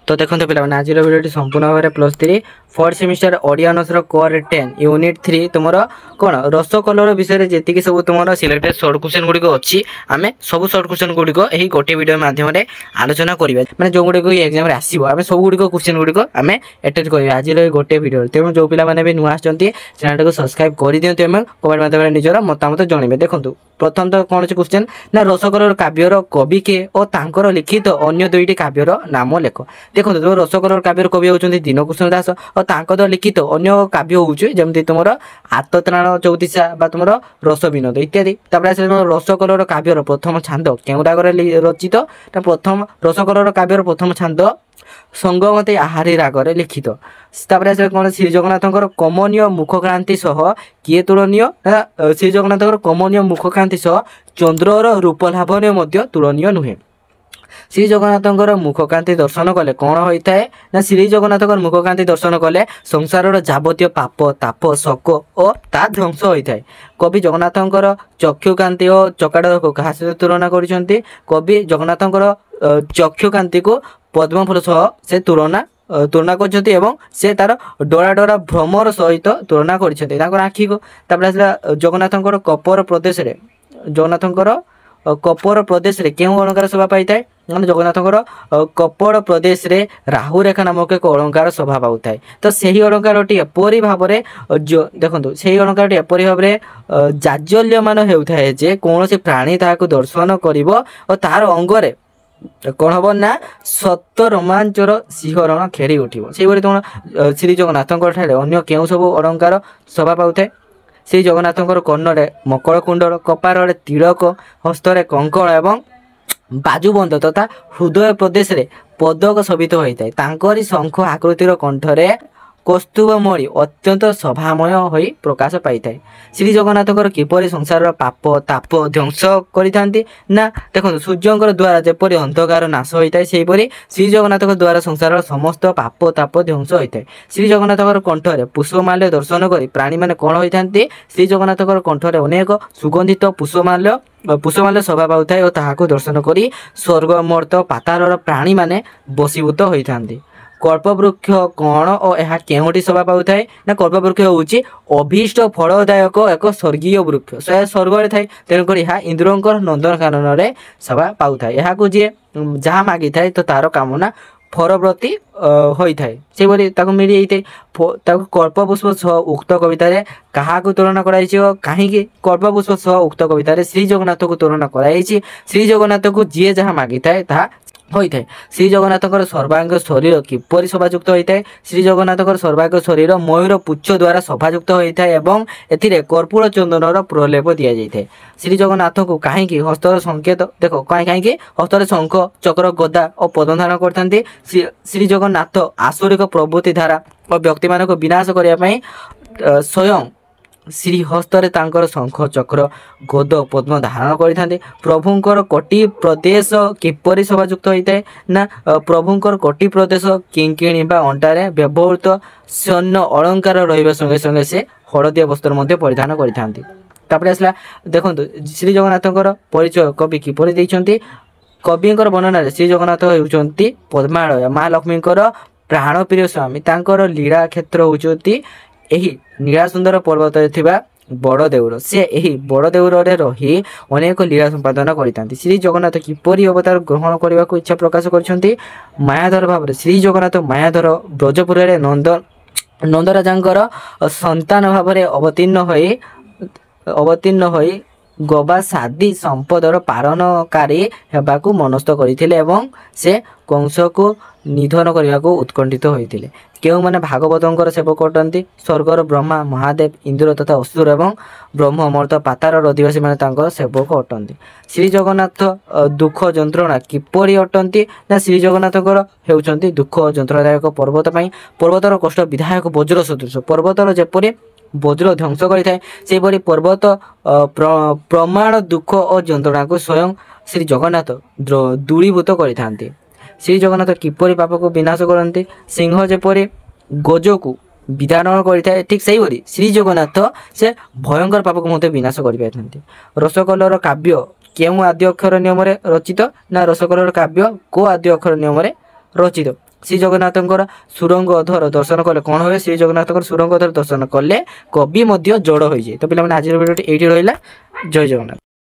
तो देखते पे आज भिडियो संपूर्ण भाव +3 fourth semester Odia honours core 10 unit 3 तुम कौन रस कलर विषय जी सब तुम सिलेक्टेड शॉर्ट क्वेश्चन गुड़िक अच्छी आम सब शॉर्ट क्वेश्चन गुड़िक यही गोटे वीडियो माध्यम आलोचना करवा मैंने जो गुड़िक एग्जाम आसो आम सब गुड़िक क्वेश्चन गुड़िक आम एटेंड करवा आज गोटे वीडियो तेणु जो पे नुआ आसती चैनल को सब्सक्राइब कर दिखाँ कमेंट माध्यम निजर मतामत जनइबे। देखो प्रथम तो कौन क्वेश्चन ना रसकलर काव्यर कवि के और लिखित अन्य दुईटी काव्यर नाम लेख। देखो तुम रसकलर काव्यर कवि होती दीनकुसुम दास और लिखित अन्य काव्य होमती तुम आत्मत्राण चौतीसा तुम रस विनोद इत्यादि। रसकलर काव्यर प्रथम छांद क्यों रागर रचित प्रथम रसकलर काव्यर प्रथम छांद संगमते आहारी रागर लिखित। कौन श्री जगन्नाथ कमनीय मुखक्रांति सह किए तुलनीय श्री जगन्नाथ कमनीय मुखक्रांति सह चंद्रर रूपलाभन तुलनीय नुहे। श्री जगन्नाथ मुखकांति दर्शन कले कौन होता है ना श्री जगन्नाथ मुखकांति दर्शन कले संसार जावतीय पाप ताप शोक और ता ध्वंस होता है। कवि जगन्नाथ चक्षुकांति और चकाड़ को क्या सहित तुलना कर कवि जगन्नाथ चक्षुकांति को पद्मफूल सह से तुलना कर तार डरा डरा भ्रमर सहित तुलना कर आखि को। जगन्नाथ कपर प्रदेश जगन्नाथ कपर प्रदेश रे क्यों अलंकार शोभा पाई है जगन्नाथ कपड़ प्रदेश रे राहु रेखा नामक एक अलंकार शोभा पाऊ थाए। तो सही अलंकार एपरी भाव देखो से अलंकार एपरी भाव जाज्जल्यमान होता है जे कौन से प्राणी ताकू दर्शन करिवो और तार अंगरे कौन हम ना सत रोमांचर सिंहरण खेली उठिबो। से तुम श्री जगन्नाथ अन्य क्यों सब अलंकार शोभा पाऊ थाए। श्री जगन्नाथ कर्णरे मकर कुंडल कपारे तिलक हस्तरे कंकण एवं बाजुबंद तथा हृदय प्रदेश रे पदक शोभित होता है। शंख आकृतिर कंठरे कौस्तुभमणि अत्यंत सभामय हो प्रकाश पाई थाए। श्री जगन्नाथ किपरि संसार पाप ताप ध्वंस करिथांती ना देखो सूर्य द्वारा जपरि अंधकार नाश होता है सेहीपरि श्री जगन्नाथ द्वारा संसार समस्त पाप ताप ध्वंस होता है। श्री जगन्नाथ कंठरे पुष्पमाल्य दर्शन कर प्राणी मैंने कौन होती श्री जगन्नाथ कंठरे अनेक सुगंधित पुष्पमाल्य शोभा पाऊ थाए और ताहाको दर्शन करी स्वर्ग मर्त पाताल प्राणी मैंने बसीभूत होती। कल्पवृक्ष कौन और यह केउटी शोभा पाऊ थाए ना कल्पवृक्ष होउची अभीष्ट फलदायक एक स्वर्गीय वृक्ष से स्वर्ग थाए तेणुक यह इंद्रंकर नंदनकानन रे शोभा पाऊ थाए। यह जी जहाँ मागी थाए तो तार कामना फलव्रती होता है से मिली जाए। कल्पपुष्प सह उक्त कवितार क्या तुलना कराई कहीं कल्पपुष्प सह उक्त कवितार श्री जगन्नाथ को तुलना कराई। श्री जगन्नाथ को जी जहाँ मागी थाए ता होता है। श्री जगन्नाथ सर्वांग शरीर किपरि शोभायुक्त होता है। श्री जगन्नाथ सर्वांग शरीर मयूर पुच्छ द्वारा शोभायुक्त होता है एवं एथिरे कर्पूर चंदन प्रलेप दि जाए। श्री जगन्नाथ को कहीं हस्तर संकेत देखो कहीं हस्तर शंख चक्र गदा और पद्म धारण करते। श्री जगन्नाथ आसुरिक प्रवृत्ति धारा और व्यक्ति मान विनाश करने स्वयं श्री हस्तरे तांकर शंख चक्र गद पद्म धारण करते। प्रभुंकर कोटि प्रदेश किपरि शोभायुक्त होता है ना प्रभुंकर कोटि प्रदेश किंकिणी अंटारे व्यवहृत सैन्य अलंकार रहा संगे संगे से हलदिया वस्त्र परिधान करते। आसला देखो श्री जगन्नाथ परिचय कवि किपरि देइछन्ति। कविंकर वर्णन श्री जगन्नाथ होउछन्ति पद्मालय माँ लक्ष्मी प्राणप्रिय स्वामी तांकर लीला क्षेत्र होउछन्ति एही नीला सुंदर पर्वत बड़ देउर से यही बड़ देउर रही अनेक लीला संपादन करते। श्री जगन्नाथ किपरि अवतार ग्रहण करने को इच्छा प्रकाश करछन्ति मायाधर भाव श्री जगन्नाथ मायाधर ब्रजपुर नंदराजा संतान भाव अवतीर्ण होई गवा सादी संपदर पालनकारी हेबाकु मनस्थ करथिले एवं से कंस को निधन करने को उत्कंठित होते। केउ माने भागवतंकर सेवक अटंती स्वर्गर ब्रह्मा महादेव इंद्र तथा असुर एवं ब्रह्म अमर्त पातार अधिवासी माने तांकर सेवक अटंती। श्री जगन्नाथ दुख जंत्रणा किपरि अटंती ना श्री जगन्नाथ हेउचंती दुख जंत्रणादायक पर्वत पई पर्वतर कष्ट विधायक वज्र सदृश पर्वतर जेपरि वज्र ध्वंस करिथाए सेपरि पर्वत प्रमाण दुख और जंत्रणा को स्वयं श्री जगन्नाथ दूरीभूत करिथांती। श्री जगन्नाथ किपरि पाप को विनाश करते सिंह जेपरि गज को विधारण करिथाए ठीक सही भली श्री जगन्नाथ से भयंकर पाप को मते विनाश करिपारथांती। रसकलर काव्य केउ आद्य अक्षर नियम रचित ना रसकलर काव्य को आद्य अक्षर नियम रचित ଶ୍ରୀ ଜଗନ୍ନାଥଙ୍କର ସୁରଙ୍ଗ ଅଧର ଦର୍ଶନ କଲେ କ'ଣ ହୁଏ? ଶ୍ରୀ ଜଗନ୍ନାଥଙ୍କର ସୁରଙ୍ଗ ଅଧର ଦର୍ଶନ କଲେ କବି ମଧ୍ୟ ଯୋଡ଼ ହୋଇଯାଏ। ତ ପିଲାମାନେ ଆଜିର ଭିଡ଼ିଓଟି ଏଇଠି ରହିଲା। ଜୟ ଜଗନ୍ନାଥ।